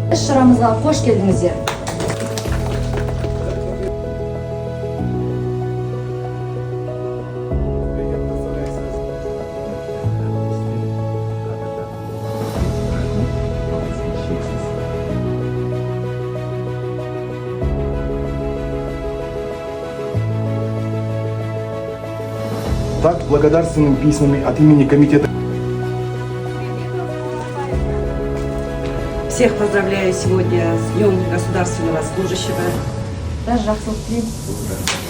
Іс-шарамызға қош келдіңіздер. Так, благодарственными письмами от имени комитета. Всех поздравляю сегодня с Днем государственного служащего. Жақсылық тілеймін.